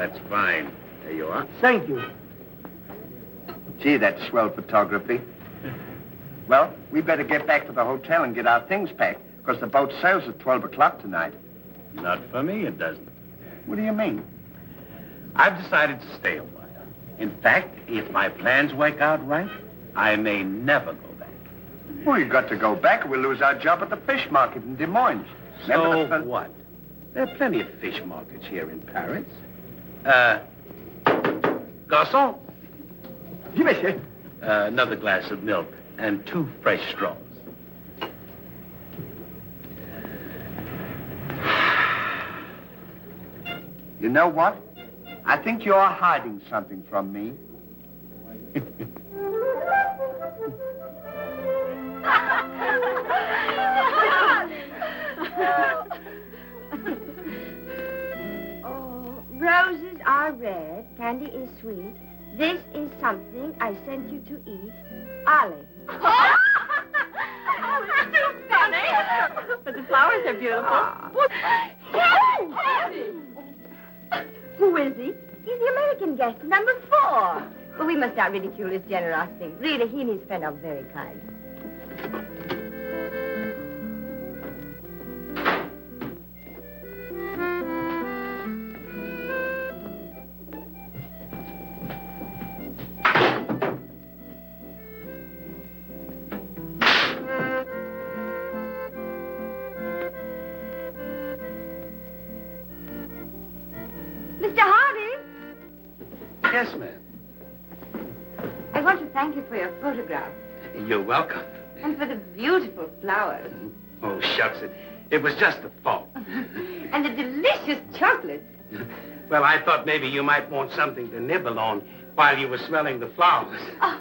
that's fine. There you are. Thank you. Gee, that's swell photography. Well, we better get back to the hotel and get our things packed, because the boat sails at 12 o'clock tonight. Not for me, it doesn't. What do you mean? I've decided to stay a while. In fact, if my plans work out right, I may never go back. Well, you've got to go back or we'll lose our job at the fish market in Des Moines. So what? There are plenty of fish markets here in Paris. Garçon? Oui, monsieur. Another glass of milk and 2 fresh straws. You know what? I think you're hiding something from me. Oh, roses are red, candy is sweet. This is something I sent you to eat. Ollie. Oh, it's too funny. But the flowers are beautiful. Who is he? He's the American guest, number 4. Well, we must not ridicule his generosity. Really, he and his friend are very kind. Mr. Harvey? Yes, ma'am. I want to thank you for your photograph You're welcome. and for the beautiful flowers Oh, shucks. It was just a thought. and the delicious chocolates. Well, I thought maybe you might want something to nibble on while you were smelling the flowers. Oh.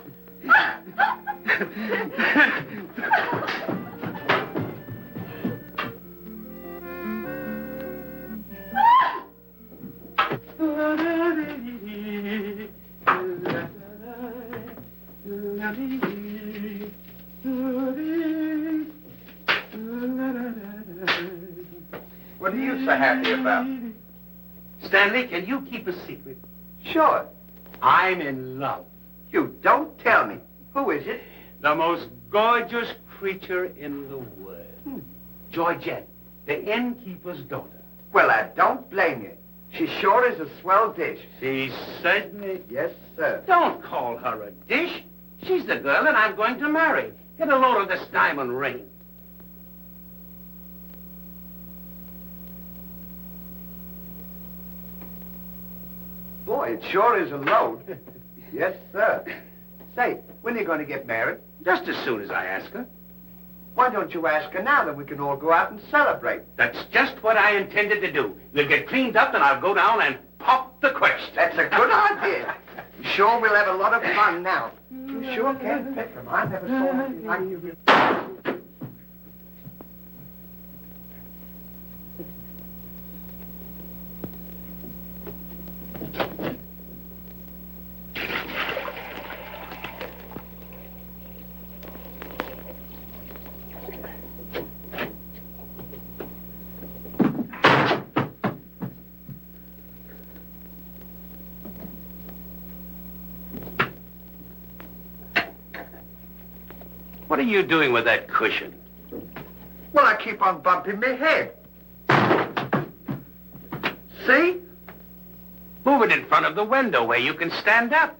What are you so happy about? Stanley, can you keep a secret? Sure. I'm in love. You don't tell me. Who is it? The most gorgeous creature in the world. Georgette, the innkeeper's daughter. Well, I don't blame you. She sure is a swell dish. She certainly... Yes, sir. Don't call her a dish. She's the girl that I'm going to marry. Get a load of this diamond ring. Boy, it sure is a load. Yes, sir. Say, when are you going to get married? Just as soon as I ask her. Why don't you ask her now, then we can all go out and celebrate? That's just what I intended to do. We'll get cleaned up and I'll go down and pop the question. That's a good idea. Sure, we'll have a lot of fun now. You sure can pick them. I never saw anything like you. What are you doing with that cushion? Well, I keep on bumping my head. See? Move it in front of the window where you can stand up.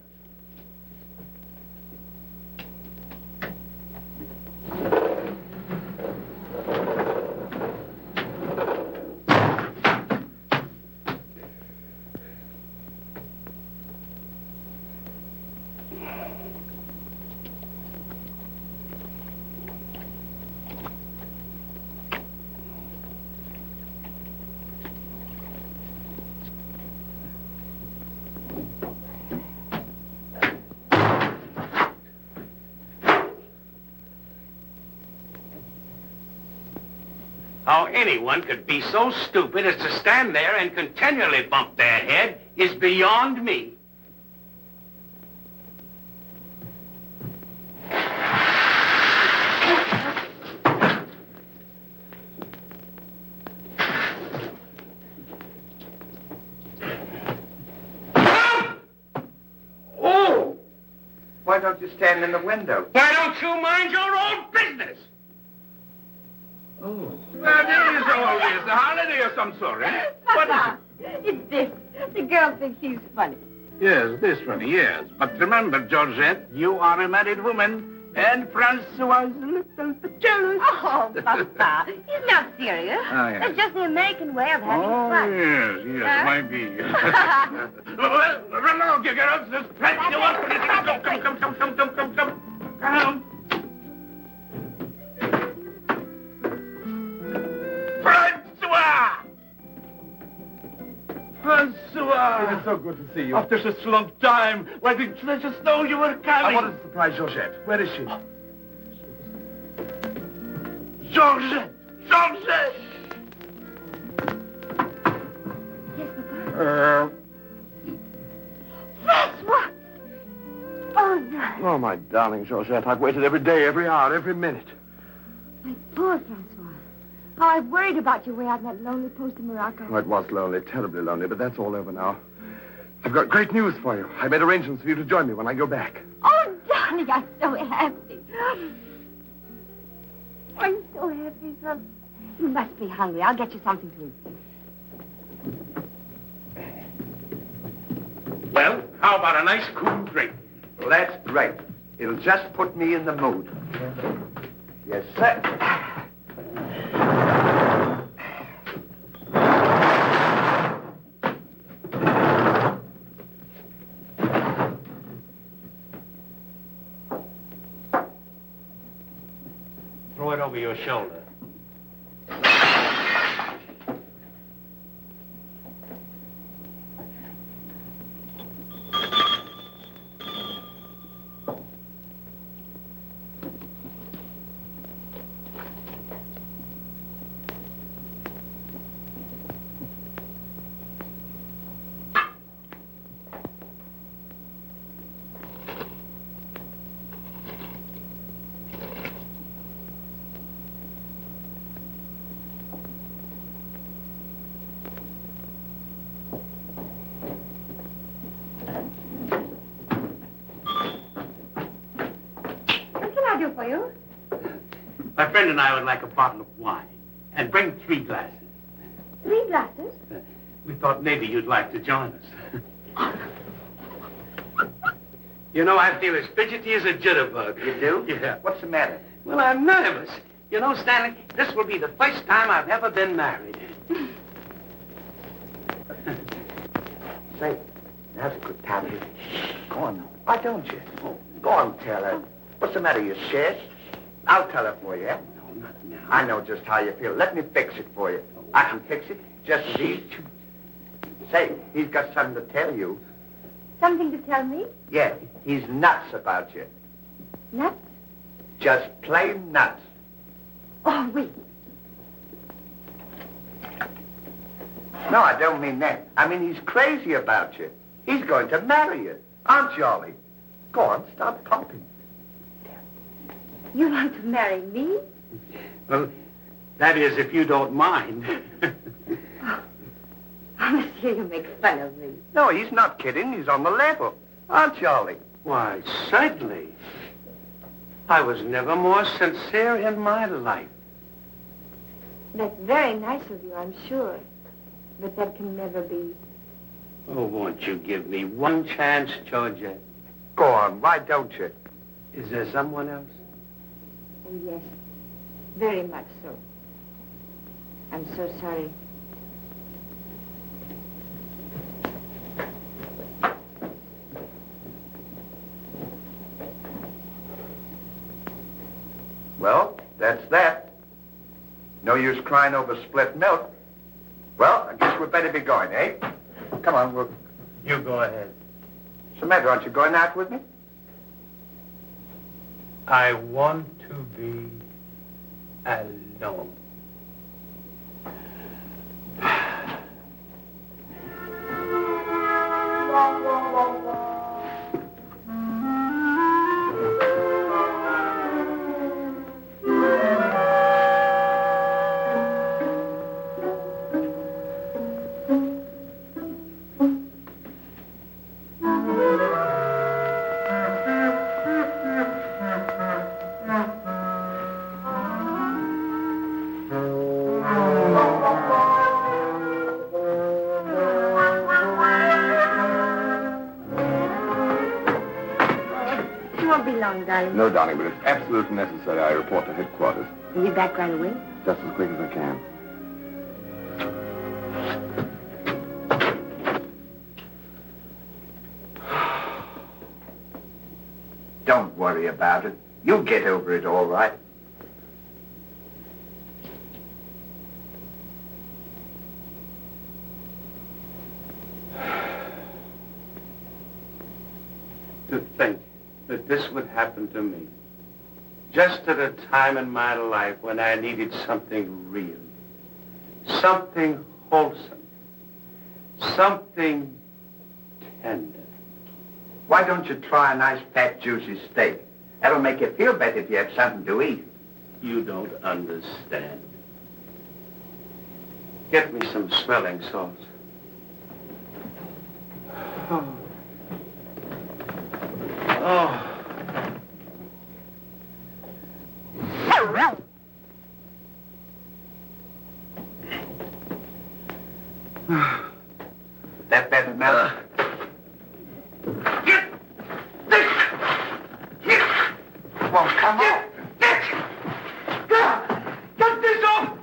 How anyone could be so stupid as to stand there and continually bump their head is beyond me. Why don't you stand in the window? Why don't you mind your own business? Oh. Well, there is always a holiday of some sort, eh? What is Papa, it's this. The girl thinks he's funny. it? Yes, this one, yes. But remember, Georgette, you are a married woman, and Francois is a little bit jealous. Oh, Papa, he's not serious. Oh, yes. It's just the American way of having Oh, fun. yes, Huh? might be. Well, run along, you girls. There's plenty of work for you. Come. Francois! It's so good to see you. After such a long time, why didn't you just know you were I coming? wanted to surprise Georgette. Where is she? Georgette! Georgette! Yes, Papa. Francois! Oh, darling. Oh, my darling Georgette, I've waited every day, every hour, every minute. My poor Francois. How I've worried about you way out in that lonely post in Morocco. Oh, it was lonely, terribly lonely, but that's all over now. I've got great news for you. I made arrangements for you to join me when I go back. Oh, darling, I'm so happy. I'm so happy, son. You must be hungry. I'll get you something to eat. Well, how about a nice cool drink? Well, that's great. It'll just put me in the mood. Yes, sir. Throw it over your shoulder. What can I do for you? My friend and I would like a bottle of wine. And bring 3 glasses. 3 glasses? We thought maybe you'd like to join us. You know, I feel as fidgety as a jitterbug. You do? Yeah. What's the matter? Well, I'm nervous. You know, Stanley, this will be the first time I've ever been married. Say, now's a good time. Go on now. Why don't you? Oh, go on, tell her. What's the matter, you scared? I'll tell her for you, eh? No, not now. I know just how you feel. Let me fix it for you. I can fix it just as easy. Say, he's got something to tell you. Something to tell me? Yeah, he's nuts about you. Nuts? Just plain nuts. Oh, wait. No, I don't mean that. I mean he's crazy about you. He's going to marry you. Aren't you, Ollie? Go on, stop talking. You want to marry me? Well, that is, if you don't mind. Monsieur, you make fun of me. No, he's not kidding. He's on the level. Aren't you, Ollie? Why, certainly. I was never more sincere in my life. That's very nice of you, I'm sure. But that can never be. Oh, won't you give me one chance, Georgia? Go on, why don't you? Is there someone else? Oh, yes. Very much so. I'm so sorry. Well, that's that. No use crying over spilt milk. Well, I guess we'd better be going, eh? Come on, we'll... You go ahead. What's the matter? Aren't you going out with me? I want to be alone. be long, darling. No, darling, but it's absolutely necessary I report to headquarters. Are you back right away? Just as quick as I can. Don't worry about it. You'll get over it all right. To think that this would happen to me. Just at a time in my life when I needed something real. Something wholesome. Something tender. Why don't you try a nice fat juicy steak? That'll make you feel better if you have something to eat. You don't understand. Get me some smelling salts. Oh. Oh. That better, Mel? Well, come on. Get this off!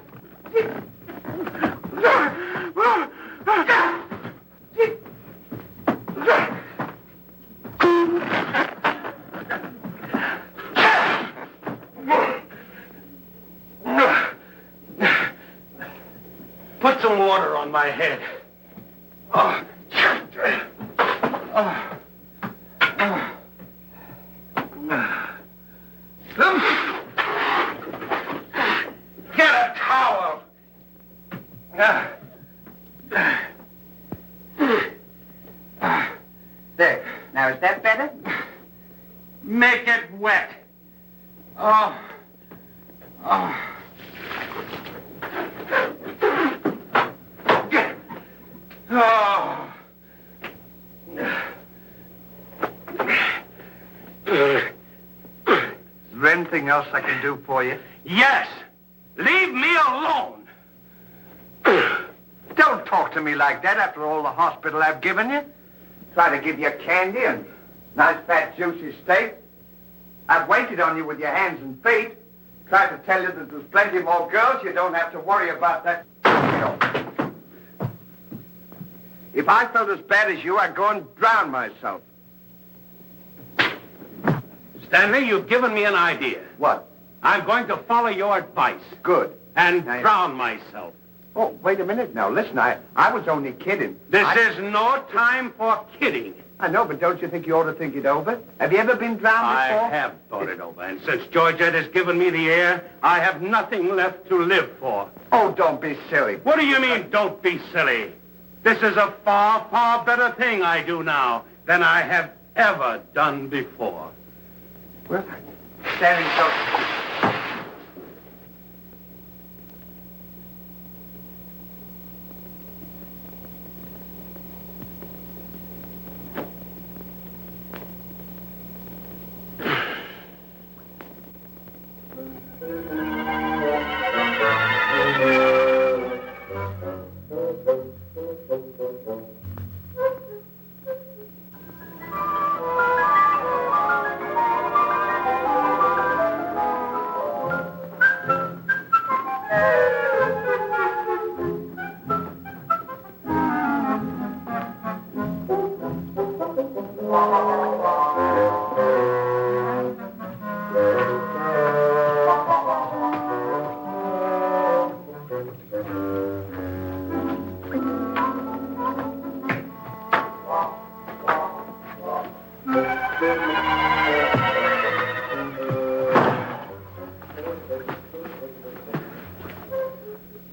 Put some water on my head. Oh. Get a towel. There. Now, is that better? Make it wet. Oh. Oh. Oh. Is there anything else I can do for you? Yes. Leave me alone. Don't talk to me like that after all the hospital I've given you. Try to give you candy and nice fat juicy steak. I've waited on you with your hands and feet. Tried to tell you that there's plenty more girls. You don't have to worry about that. If I felt as bad as you, I'd go and drown myself. Stanley, you've given me an idea. What? I'm going to follow your advice. Good. And Now, drown myself. Oh, wait a minute now. Listen, I was only kidding. This is no time for kidding. I know, but don't you think you ought to think it over? Have you ever been drowned before? I have thought it over, and since Georgette has given me the air, I have nothing left to live for. Oh, don't be silly. What do you mean, don't be silly? This is a far, far better thing I do now than I have ever done before. Well, standing so...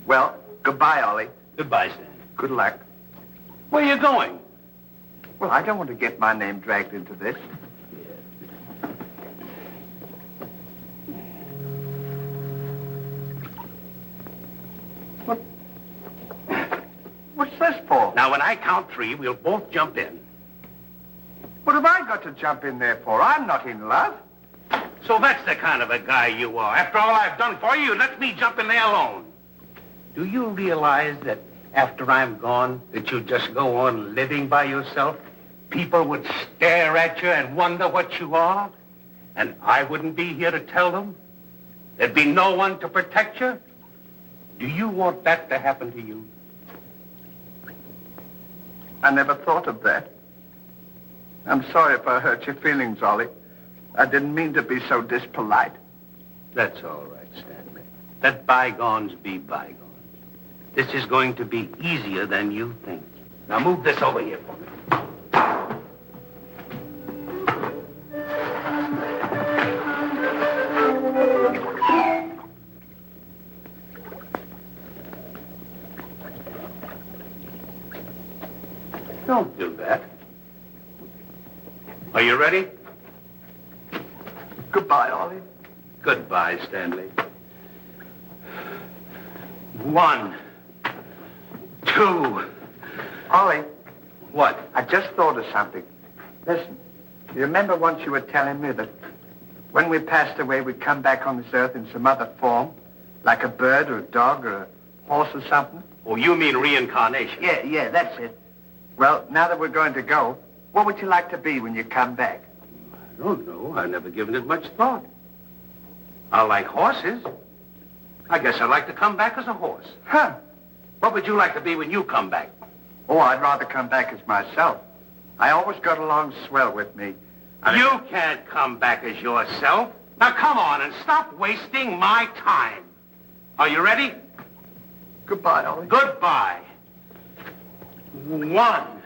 Well, goodbye, Ollie. Goodbye, Stan. Good luck. Where are you going? Well, I don't want to get my name dragged into this. What's this for? Now, when I count three, we'll both jump in. What have I got to jump in there for? I'm not in love. So that's the kind of a guy you are. After all I've done for you, let me jump in there alone. Do you realize that after I'm gone, that you just go on living by yourself? People would stare at you and wonder what you are. And I wouldn't be here to tell them? There'd be no one to protect you? Do you want that to happen to you? I never thought of that. I'm sorry if I hurt your feelings, Ollie. I didn't mean to be so dispolite. That's all right, Stanley. Let bygones be bygones. This is going to be easier than you think. Now move this over here for me. Don't do that. Are you ready? Goodbye, Ollie. Goodbye, Stanley. 1, 2. Ollie, What? I just thought of something. Listen, you remember once you were telling me that when we passed away, we'd come back on this earth in some other form, like a bird or a dog or a horse or something? Oh, you mean reincarnation? Yeah, that's it. Well, now that we're going to go, what would you like to be when you come back? I don't know. I've never given it much thought. I like horses. I guess I'd like to come back as a horse. Huh. What would you like to be when you come back? Oh, I'd rather come back as myself. I always got along swell with me. You can't come back as yourself. Now, come on and stop wasting my time. Are you ready? Goodbye, Ollie. Goodbye. 1,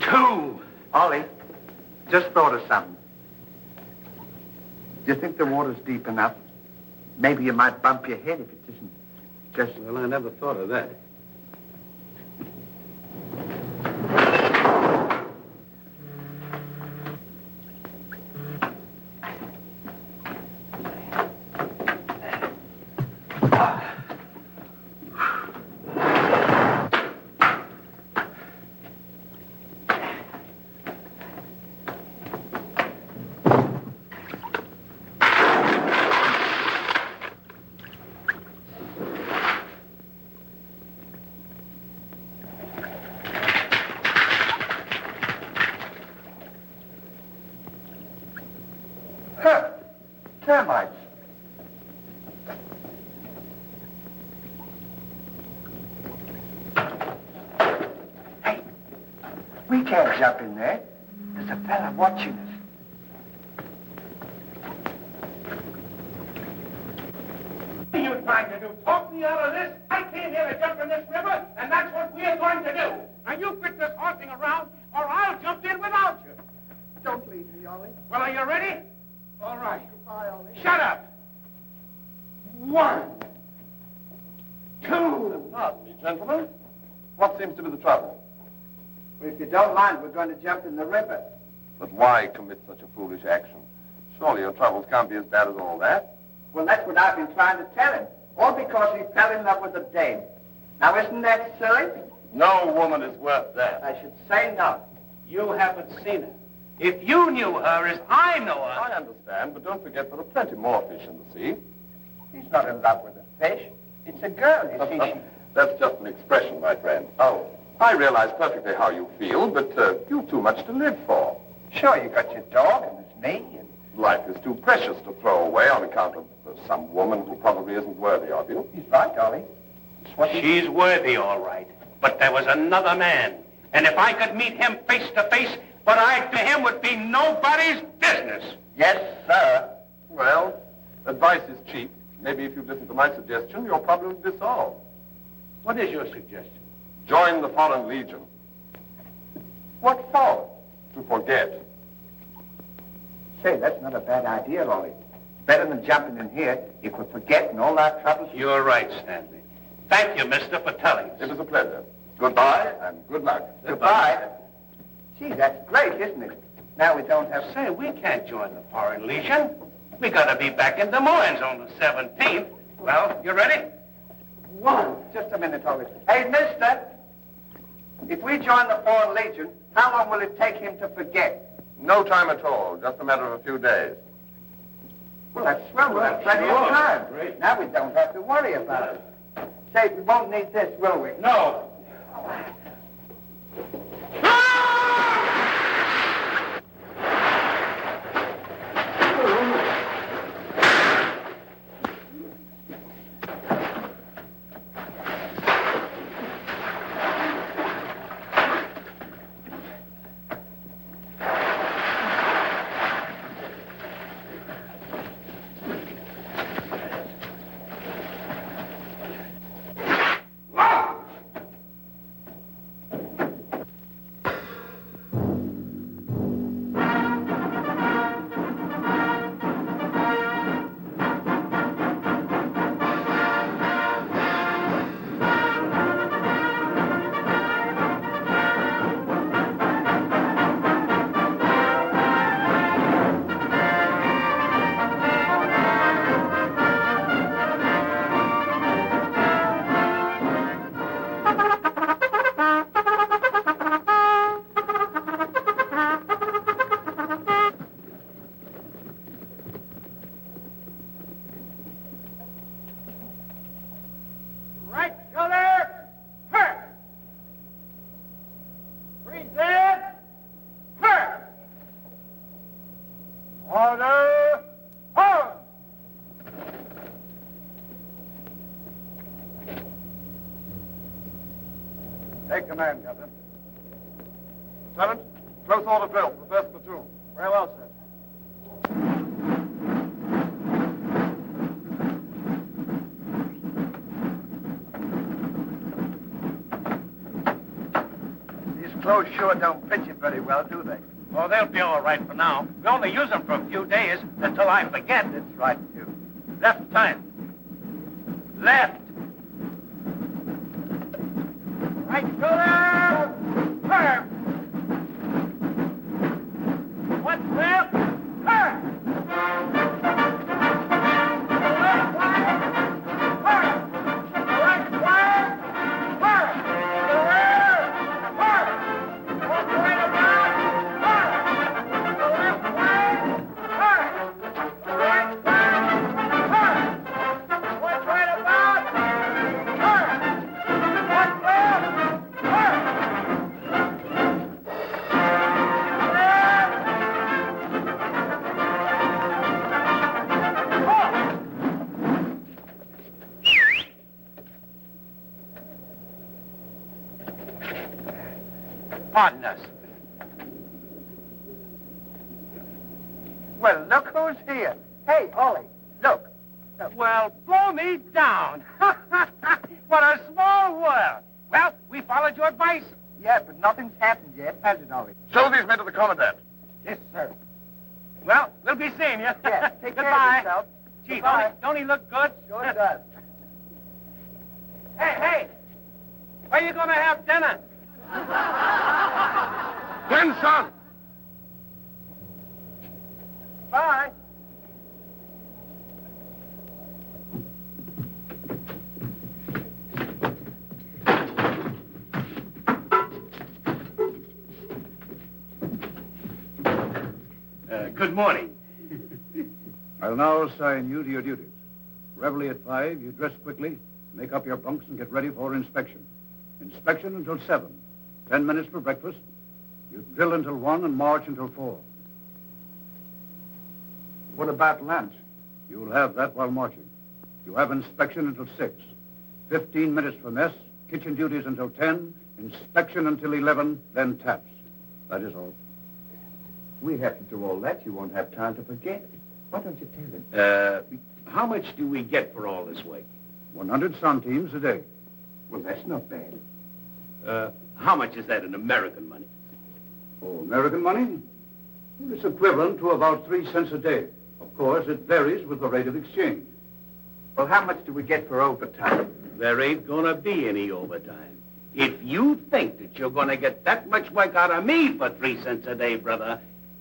2. Ollie, just thought of something. Do you think the water's deep enough? Maybe you might bump your head if it isn't just... Well, I never thought of that. Huh. Termites. Hey, we can't jump in there. There's a fella watching us. What are you trying to do? Talk me out of this? I came here to jump in this river, and that's what we're going to do. Now, you quit this horsing around, or I'll jump in without you. Don't leave me, Ollie. Well, are you ready? All right. Goodbye, Ollie. Shut up. 1, 2. Pardon me, gentlemen. What seems to be the trouble? Well, if you don't mind, we're going to jump in the river. But why commit such a foolish action? Surely your troubles can't be as bad as all that. Well, that's what I've been trying to tell him. All because he fell in love with a dame. Now, isn't that silly? No woman is worth that. I should say not. You haven't seen her. If you knew her as I know her... I understand, but don't forget there are plenty more fish in the sea. He's not in love with a fish. It's a girl, you see. That's just an expression, my friend. Oh, I realize perfectly how you feel, but you've too much to live for. sure, you got your dog, and there's me, and... Life is too precious to throw away on account of some woman who probably isn't worthy of you. He's right, Ollie. It's what he... She's worthy, all right. But there was another man. And if I could meet him face to face, what I to him would be nobody's business. Yes, sir. Well, advice is cheap. Maybe if you'd listen to my suggestion, your problem would be solved. What is your suggestion? Join the Foreign Legion. What for? To forget. Say, that's not a bad idea, Ollie. Better than jumping in here. You could forget and all our troubles. You're right, Stanley. Thank you, mister, for telling us. It was a pleasure. Goodbye and good luck. Goodbye. Gee, that's great, isn't it? Now we don't have... Say, we can't join the Foreign Legion. We gotta be back in Des Moines on the 17th. Well, you ready? 1. Just a minute, Ollie. Hey, mister. If we join the Foreign Legion, how long will it take him to forget? No time at all. Just a matter of a few days. Well, that's swell. We'll have plenty of time. Great. Now we don't have to worry about it. Say, we won't need this, will we? No. Order! Forward! Take command, Captain. Lieutenant, close order drill for the first platoon. Very well, sir. These clothes sure don't fit you very well, do they? Oh, they'll be all right for now. We only use them for a few days until I forget. That's right, too. Left time. Left. Right shoulder. Turn. What's left? Turn. Left flank. Turn. Right flank. Turn. The rear. Turn. What's right about? Turn. The left flank. Turn. The right flank. Turn. What's right about? Turn. What's left? Turn. Pardon us. Well, look who's here. Hey, Ollie, look. Well, blow me down. What a small world. Well, we followed your advice. Yeah, but nothing's happened yet, has it, Ollie? Show these men to the commandant. Yes, sir. Well, we'll be seeing you. Yeah, take care Goodbye. of yourself. Gee, Goodbye. don't he look good? Sure does. Hey, where you going to have dinner? Attention! Bye. Good morning. I'll now assign you to your duties. Reveille at 5, you dress quickly, make up your bunks, and get ready for inspection. Inspection until 7. 10 minutes for breakfast. You drill until 1 and march until 4. What about lunch? You'll have that while marching. You have inspection until 6. 15 minutes for mess, kitchen duties until 10, inspection until 11, then taps. That is all. We have to do all that. You won't have time to forget. Why don't you tell him? How much do we get for all this work? 100 centimes a day. Well, that's not bad. How much is that in American money? Oh, American money? It's equivalent to about 3 cents a day. Of course, it varies with the rate of exchange. Well, how much do we get for overtime? There ain't gonna be any overtime. If you think that you're gonna get that much work out of me for 3 cents a day, brother,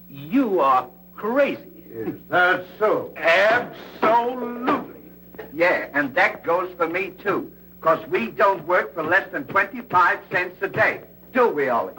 you are crazy. Is that so? Absolutely. Yeah, and that goes for me, too. Because we don't work for less than 25 cents a day. Do we, Ollie?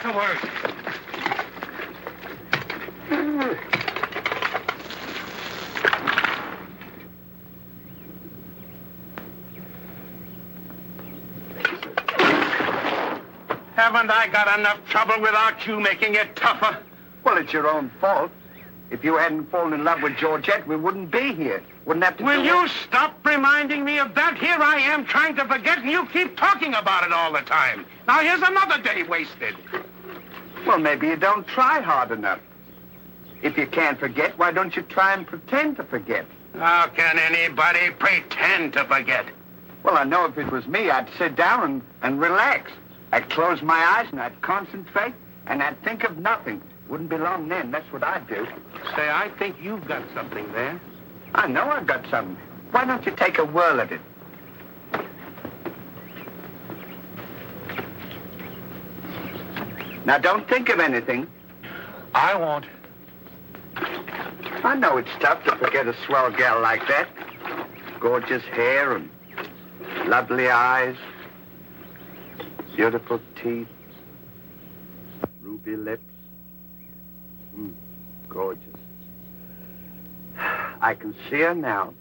afterwards. Haven't I got enough trouble without you making it tougher? Well, it's your own fault. If you hadn't fallen in love with Georgette, we wouldn't be here. Wouldn't have to Will do you it. stop reminding me of that? Here I am trying to forget, and you keep talking about it all the time. Now here's another day wasted. Well, maybe you don't try hard enough. If you can't forget, why don't you try and pretend to forget? How can anybody pretend to forget? Well, I know if it was me, I'd sit down and relax. I'd close my eyes and I'd concentrate and I'd think of nothing. Wouldn't be long then. That's what I'd do. Say, I think you've got something there. I know I've got something. Why don't you take a whirl at it? Now, don't think of anything. I won't. I know it's tough to forget a swell gal like that. Gorgeous hair and lovely eyes, beautiful teeth, ruby lips. Gorgeous. I can see her now.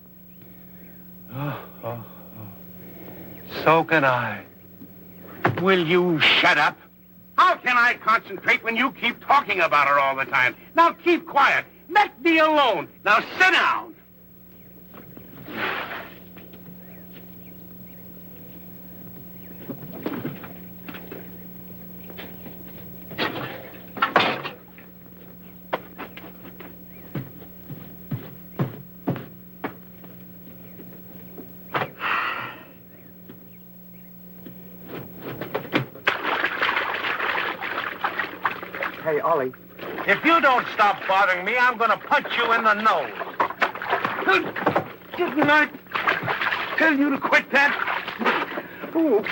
So can I. Will you shut up? How can I concentrate when you keep talking about her all the time? Now keep quiet. Let me alone. Now sit down. Hey, Ollie. If you don't stop bothering me, I'm going to punch you in the nose. Didn't I tell you to quit that? Ooh.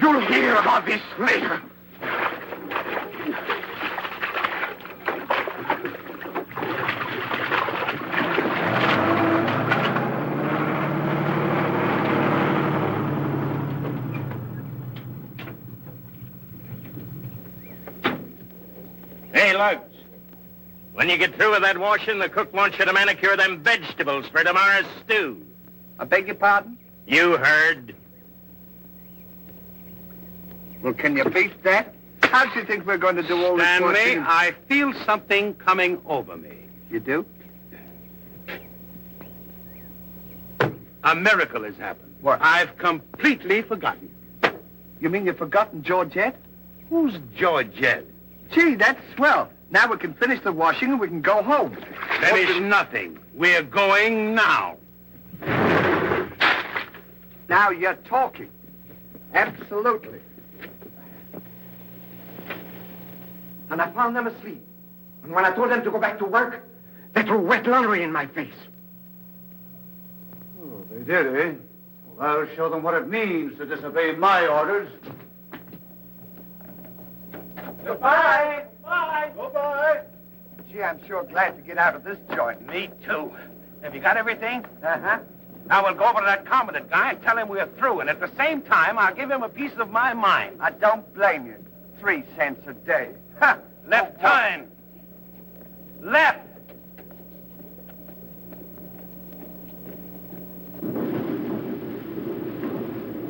You'll hear about this later. Hey, Lugs. When you get through with that washing, the cook wants you to manicure them vegetables for tomorrow's stew. I beg your pardon? You heard. Well, can you beat that? How do you think we're going to do all this Stanley, washing? I feel something coming over me. You do? A miracle has happened. What? I've completely forgotten. You mean you've forgotten Georgette? Who's Georgette? Gee, that's swell. Now we can finish the washing and we can go home. Finish nothing. We're going now. Now you're talking. Absolutely. And I found them asleep. And when I told them to go back to work, they threw wet laundry in my face. Oh, they did, eh? Well, I'll show them what it means to disobey my orders. Goodbye. Bye. Goodbye. Gee, I'm sure glad to get out of this joint. Me too. Have you got everything? Uh-huh. Now we'll go over to that commandant guy and tell him we're through. And at the same time, I'll give him a piece of my mind. I don't blame you. 3 cents a day. Ha! Left turn. Left.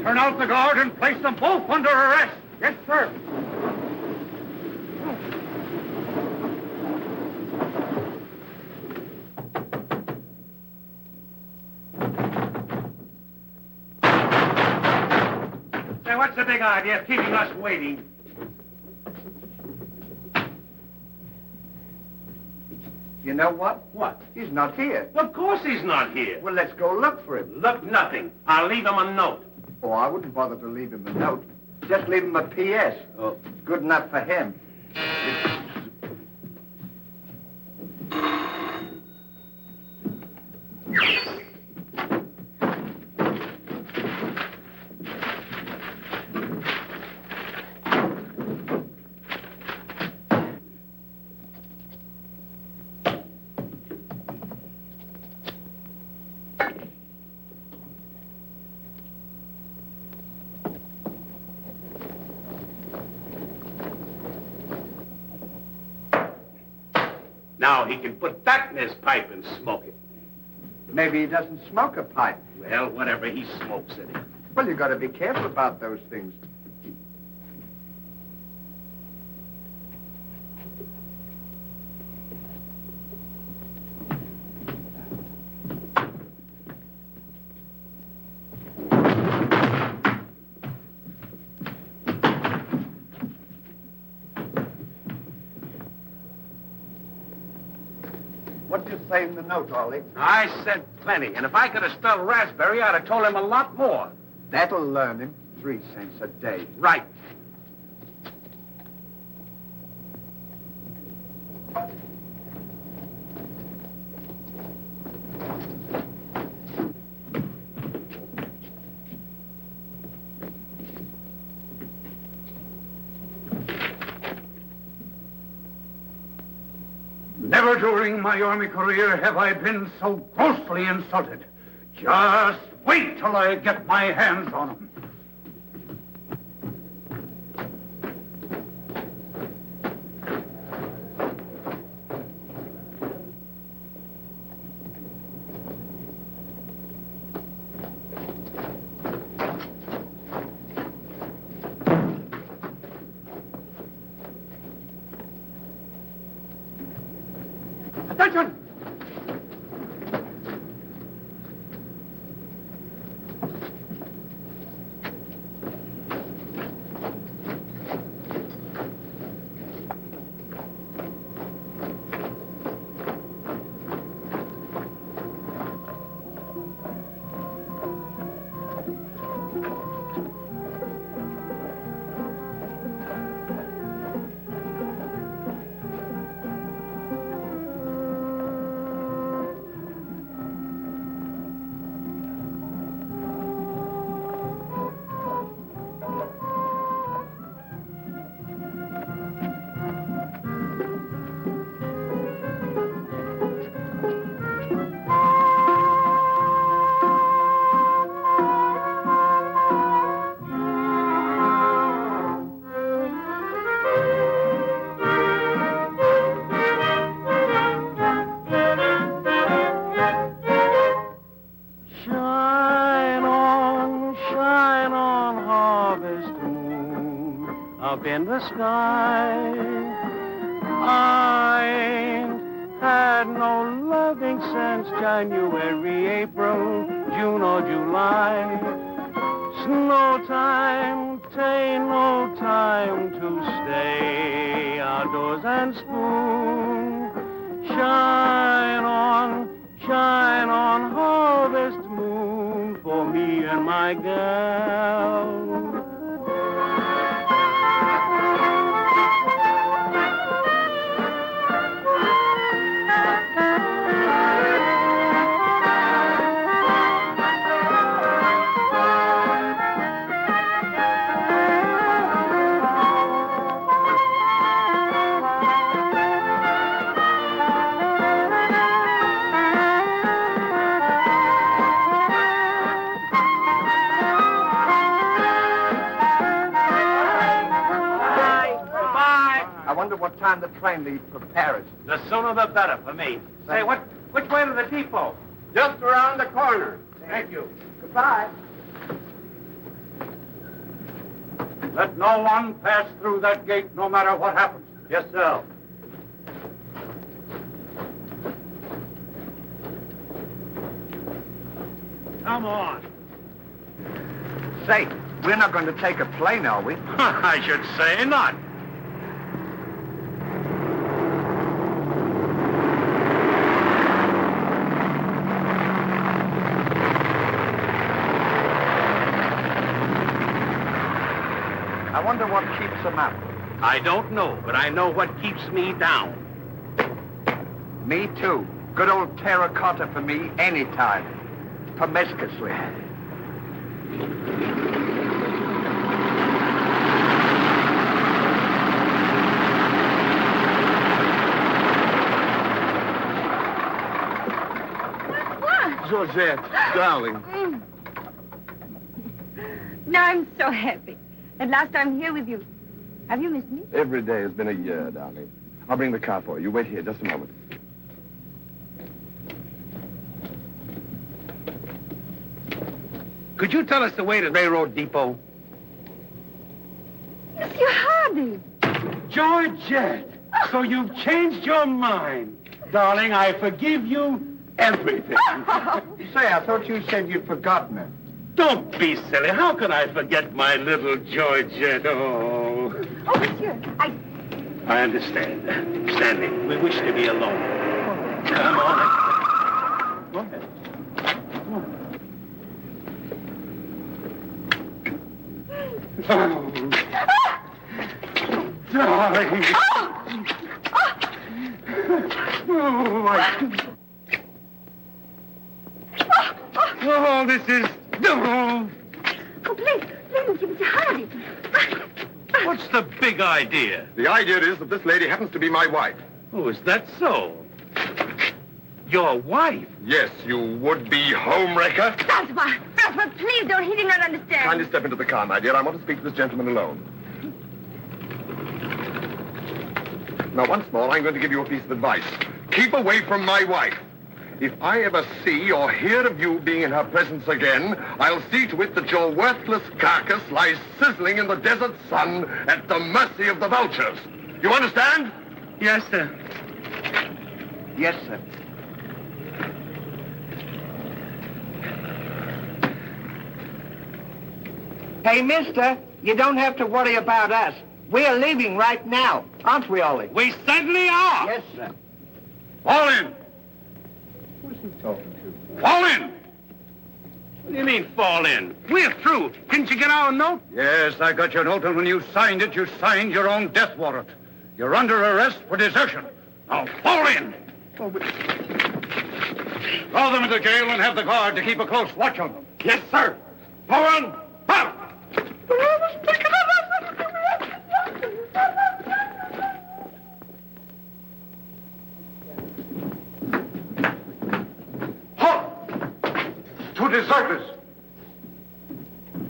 Turn out the guard and place them both under arrest. Yes, sir. Say, what's the big idea of keeping us waiting? You know what? What? He's not here. Of course he's not here. Well, let's go look for him. Look, nothing. I'll leave him a note. Oh, I wouldn't bother to leave him a note. Just leave him a P.S. Oh. Good enough for him. Now he can put that in his pipe and smoke it. Maybe he doesn't smoke a pipe. Well, whatever, he smokes it. Well, you got to be careful about those things. What do you say in the note, Ollie? I said plenty, and if I could have spelled raspberry, I'd have told him a lot more. That'll learn him. 3 cents a day. Right. Never during my army career have I been so grossly insulted. Just wait till I get my hands on him. Attention! Up in the sky, I ain't had no loving since January, April, June or July. Snow time, tain't no time to stay outdoors and spoon. Shine on, harvest moon for me and my gal. What time the train leaves for Paris? The sooner the better for me. Say, which way to the depot? Just around the corner. Thank you. Goodbye. Let no one pass through that gate, no matter what happens. Yes, sir. Come on. Say, we're not going to take a plane, are we? I should say not. I wonder what keeps them up. I don't know, but I know what keeps me down. Me too. Good old terracotta for me, anytime. Promiscuously. What? Georgette, darling. Now I'm so happy. At last I'm here with you. Have you missed me? Every day has been a year, darling. I'll bring the car for you. Wait here just a moment. could you tell us the way to Railroad Depot? Monsieur Hardy. Georgette, so you've changed your mind. Darling, I forgive you everything. Say, I thought you said you'd forgotten her. Don't be silly. How can I forget my little Georgette? Oh. Oh, monsieur, I understand. Stanley, we wish to be alone. Come on. Go ahead. Oh. Darling. Oh, this is... Oh. Oh, please, Mr. Hardy. What's the big idea? The idea is that this lady happens to be my wife. Oh, is that so? Your wife? Yes, you would-be homewrecker. Francois, please don't. He did not understand. Kindly step into the car, my dear. I want to speak to this gentleman alone. Now, once more, I'm going to give you a piece of advice. Keep away from my wife. If I ever see or hear of you being in her presence again, I'll see to it that your worthless carcass lies sizzling in the desert sun at the mercy of the vultures. You understand? Yes, sir. Yes, sir. Hey, mister, you don't have to worry about us. We're leaving right now, aren't we, Ollie? We certainly are. Yes, sir. Fall in. Who's he talking to? Fall in. What do you mean, fall in? We're through. Didn't you get our note? Yes, I got your note, and when you signed it, you signed your own death warrant. You're under arrest for desertion. Now, fall in. Throw them into jail and have the guard to keep a close watch on them. Yes, sir. Go on. Out. Two deserters.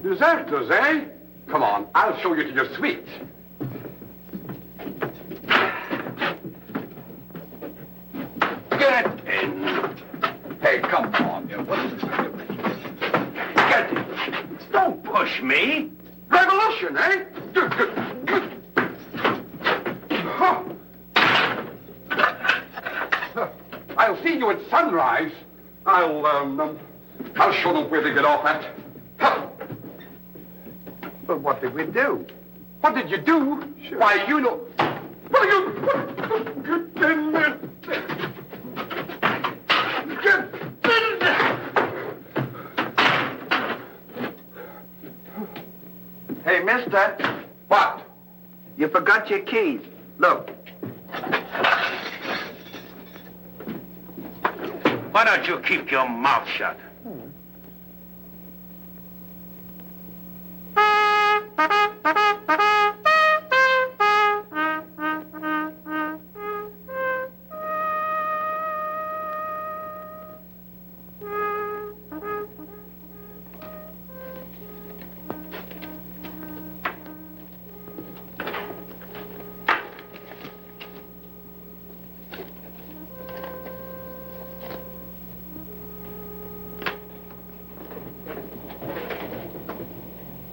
Deserters, eh? Come on, I'll show you to your suite. Get in. Hey, come on. What is this? Get in. Don't push me. Revolution, eh? Huh. I'll see you at sunrise. I'll show them where they get off at. Huh. But what did we do? What did you do? Sure. Why, you know... Well, you... Get in there. Get in there. Hey, mister. What? You forgot your keys. Look. Why don't you keep your mouth shut?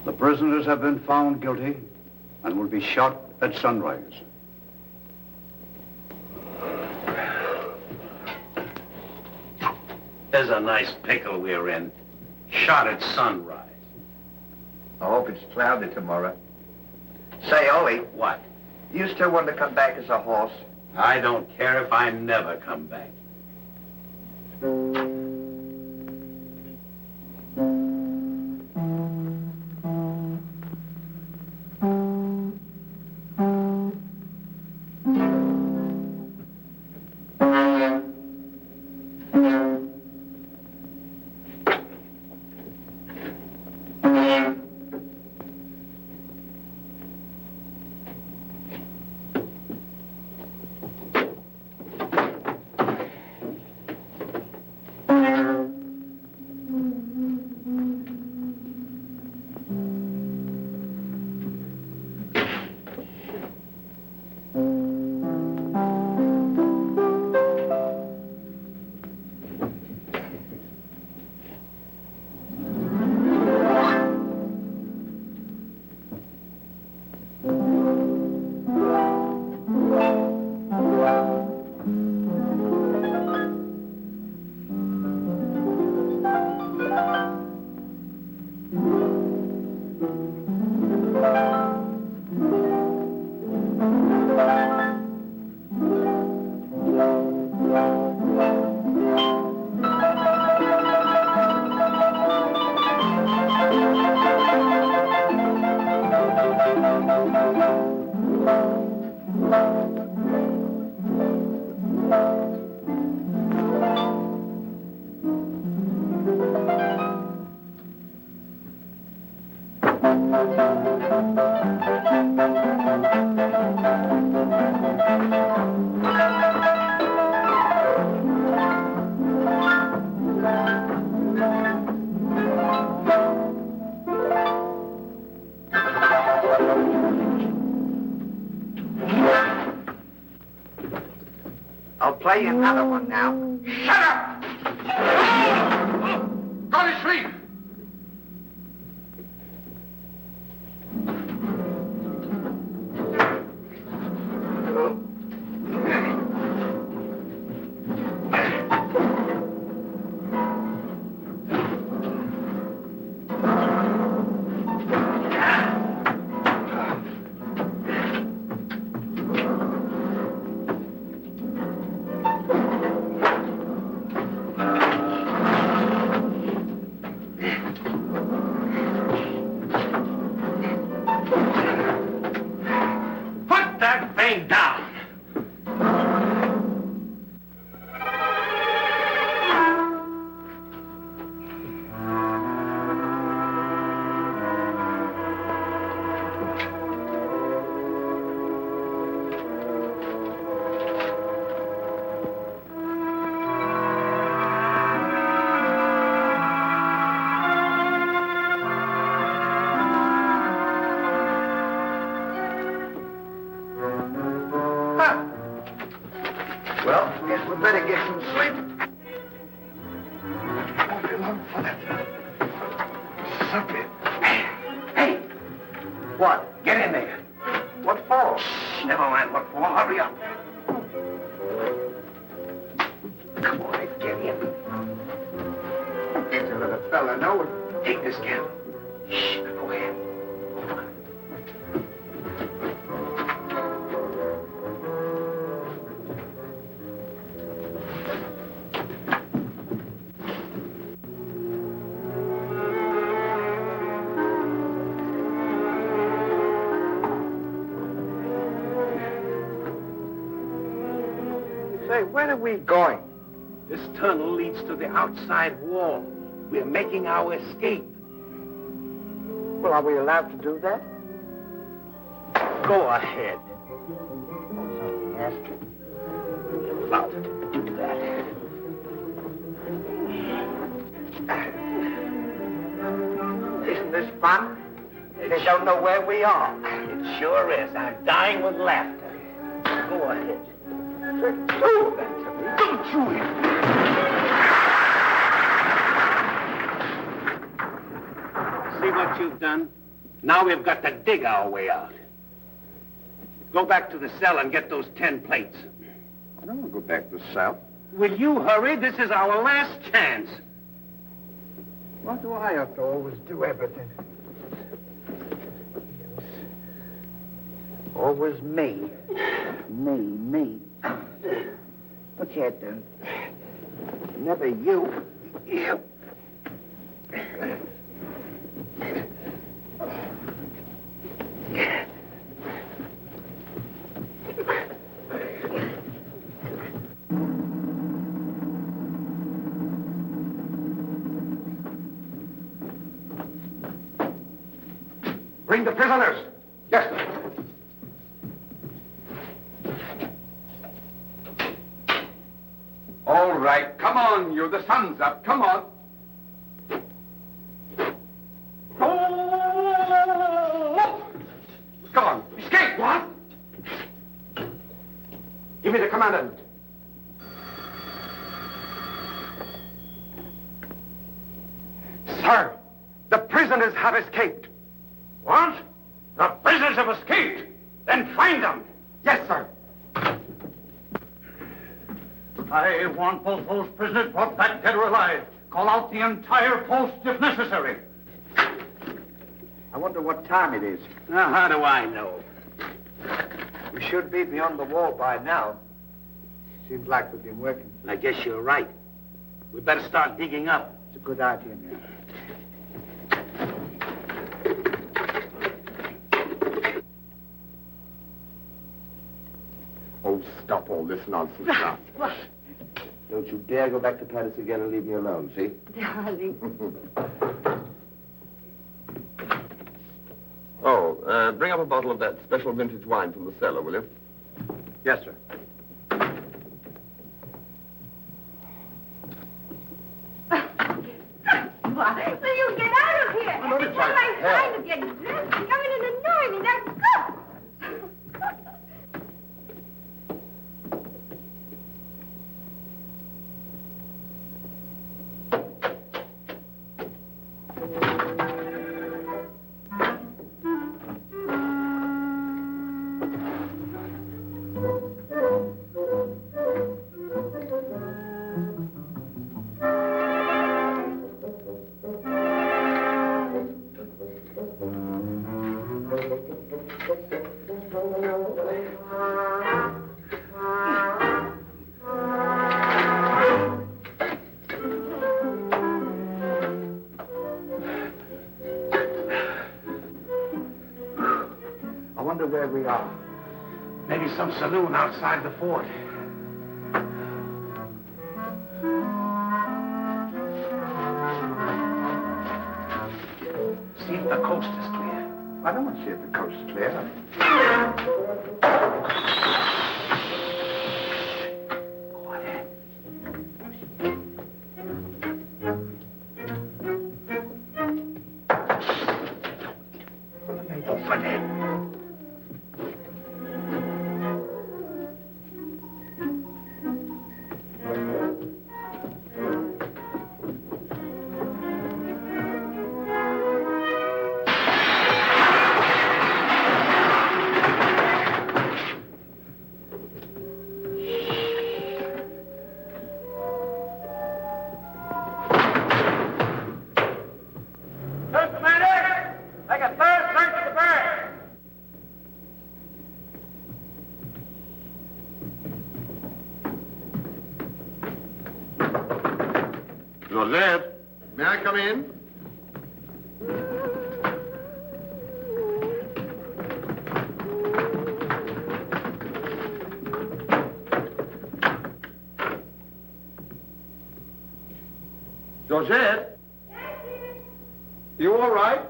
The prisoners have been found guilty and will be shot at sunrise. There's a nice pickle we're in. Shot at sunrise. I hope it's cloudy tomorrow. Say, Ollie, What? you still want to come back as a horse? I don't care if I never come back. play another one now. Shut up! Go to sleep! Put that thing down. Well, guess we better get some sleep. Won't be long for that. Supper. Hey! What? Get in there. What for? Shh, never mind what for. Hurry up. Come on, get in. Can't you let a fella know? Take this candle. Shh, go ahead. Say, where are we going? This tunnel leads to the outside wall. We're making our escape. Well, are we allowed to do that? Go ahead. Yes. You're allowed to do that. Isn't this fun? They don't know where we are. It sure is. I'm dying with laughter. Go ahead. Do that to me. Don't you? See what you've done? Now we've got to dig our way out. Go back to the cell and get those 10 plates. I don't want to go back to the south. Will you hurry? This is our last chance. Why do I have to always do everything? Always me. Me. Look here, then. Never you. You. Bring the prisoners. Yes, sir. All right, come on, you. The sun's up. Come on. Oh! Come on. Escape. What? Give me the commandant. Sir, the prisoners have escaped. What? The prisoners have escaped. Then find them. Yes, sir. I want both those prisoners brought back dead or alive. Call out the entire post if necessary. I wonder what time it is. Now, how do I know? We should be beyond the wall by now. Seems like we've been working. I guess you're right. We better start digging up. It's a good idea, man. Oh, stop all this nonsense now. Don't you dare go back to Paris again and leave me alone, see? Darling. Bring up a bottle of that special vintage wine from the cellar, will you? Yes, sir. Why? Will you get out of here? Oh, no, It's it's not right. my time to get dressed. You come in and annoy me. Now go. wonder where we are. Maybe some saloon outside the fort. See if the coast is clear. I don't want to see if the coast is clear. Quiet. Open it. Joseph, may I come in? Joseph? You all right?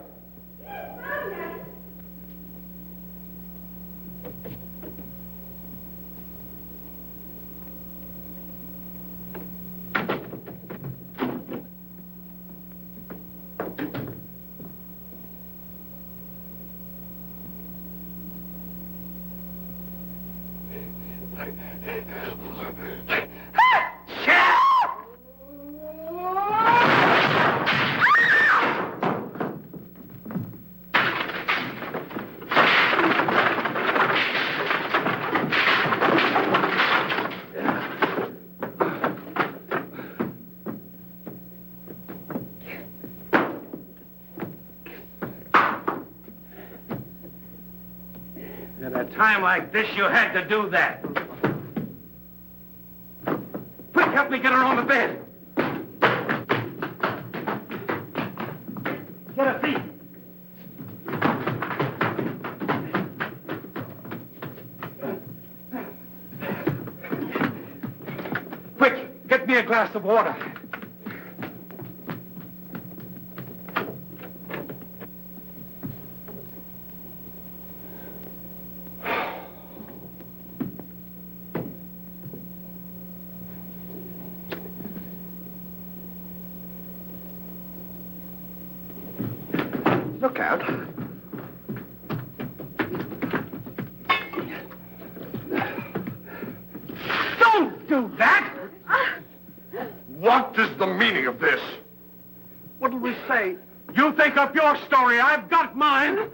At a time like this, you had to do that. Quick, help me get her on the bed. Get her feet. Quick, get me a glass of water. Look out. Don't do that! What is the meaning of this? What'll we say? You think up your story. I've got mine.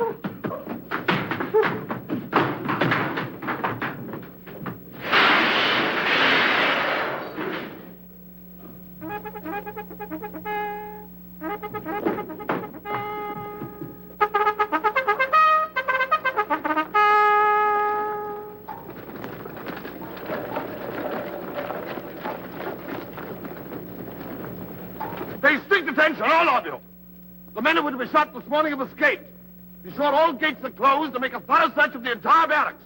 Pay strict attention, all of you. The men who were to be shot this morning have escaped. Be sure all gates are closed and make a thorough search of the entire barracks.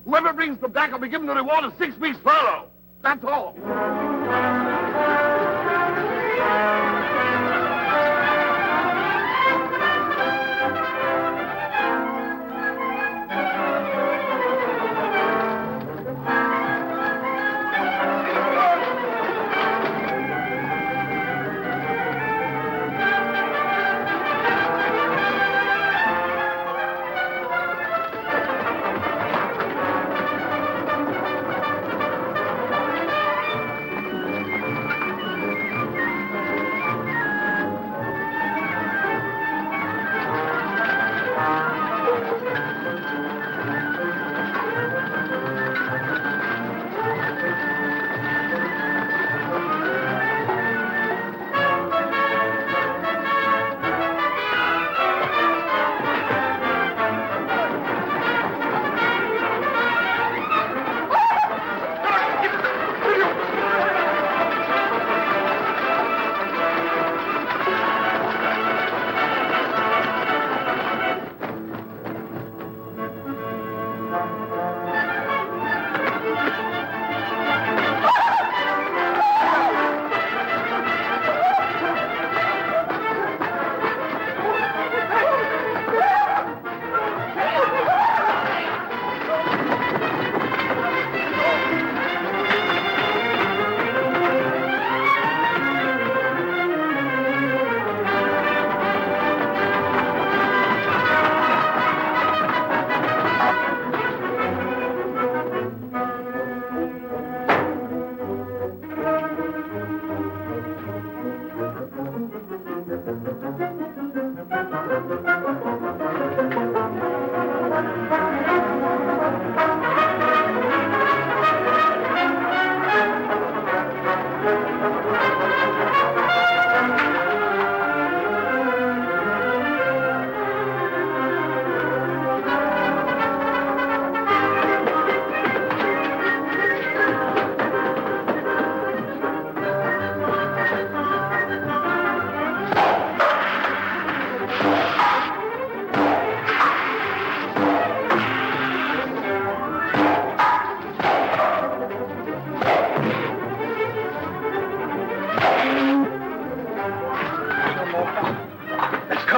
Whoever brings them back will be given the reward of 6 weeks' furlough. That's all.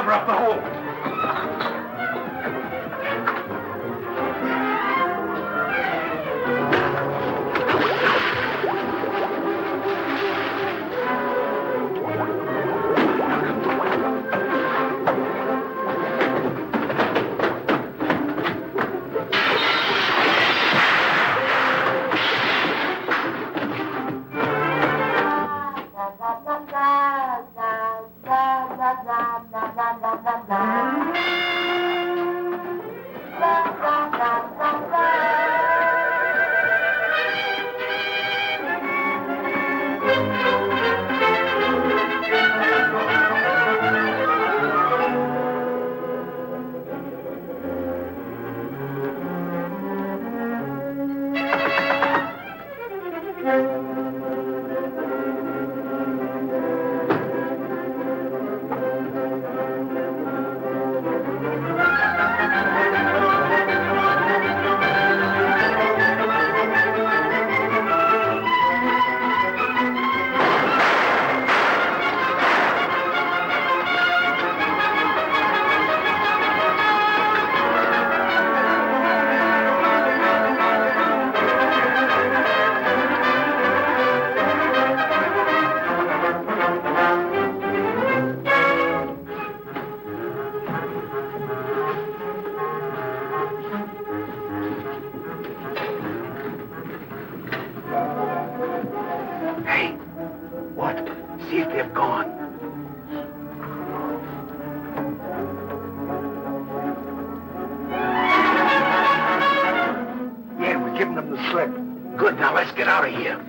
cover up the hole. See if they've gone. Yeah, we're giving them the slip. Good, now let's get out of here.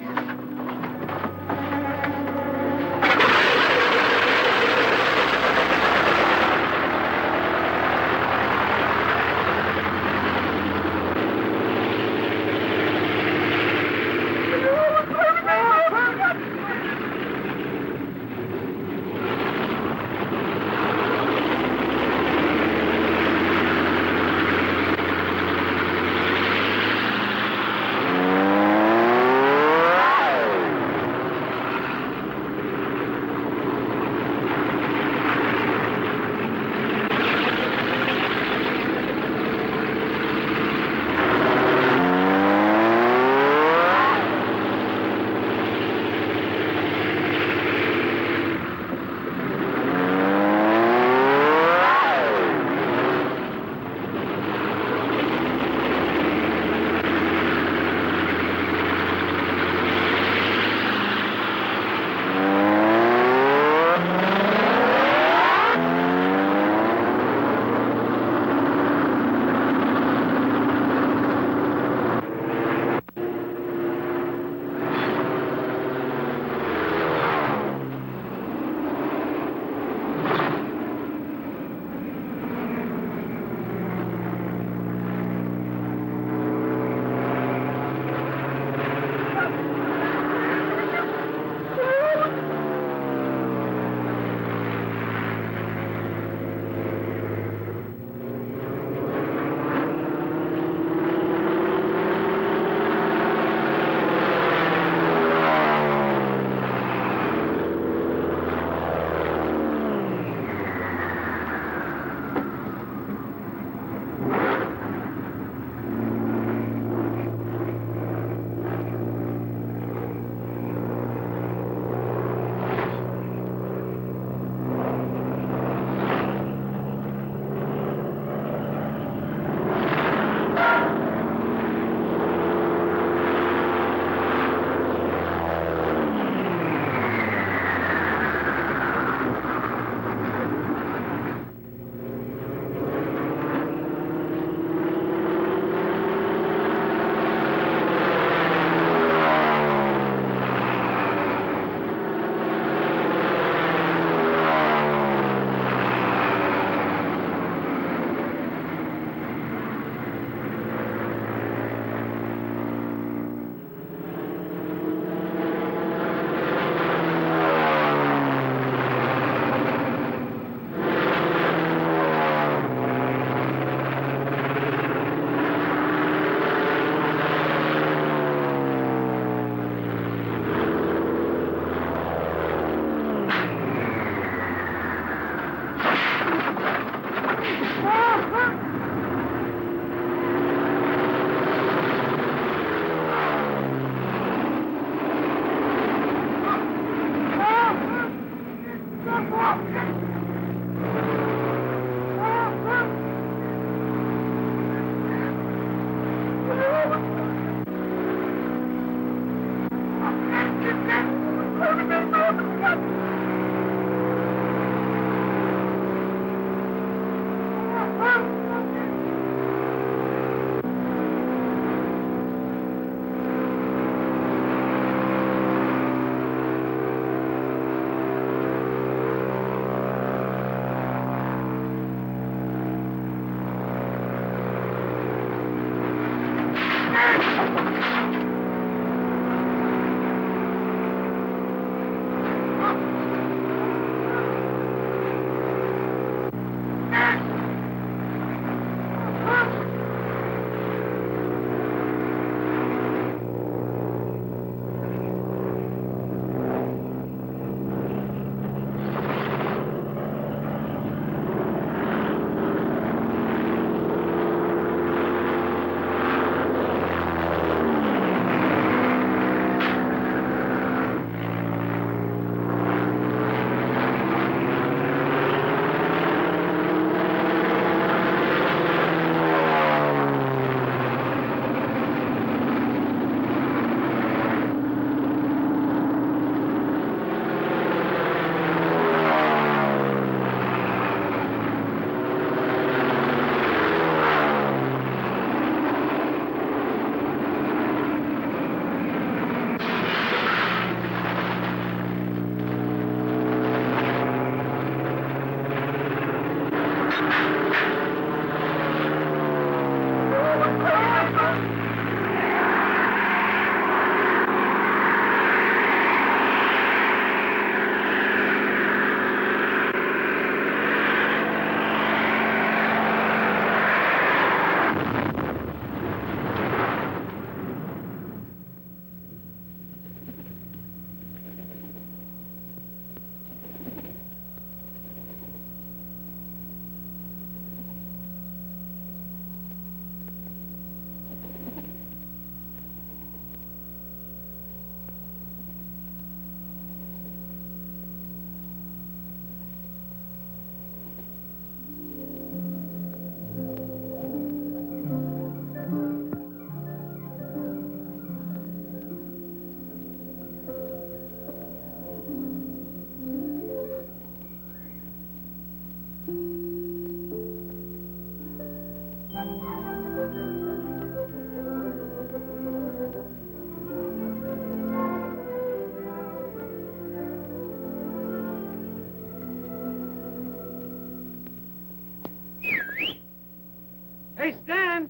Hey, Stan!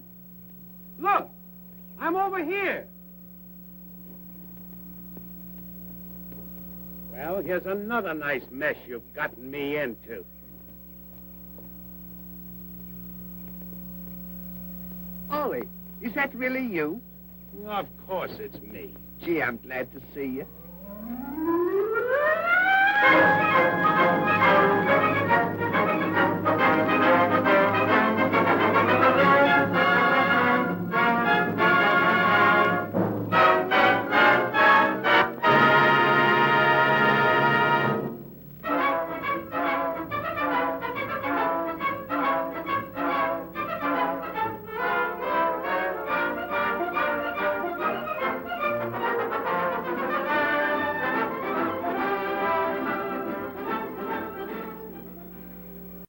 Look! I'm over here. Well, here's another nice mess you've gotten me into. Ollie, is that really you? Of course it's me. Gee, I'm glad to see you.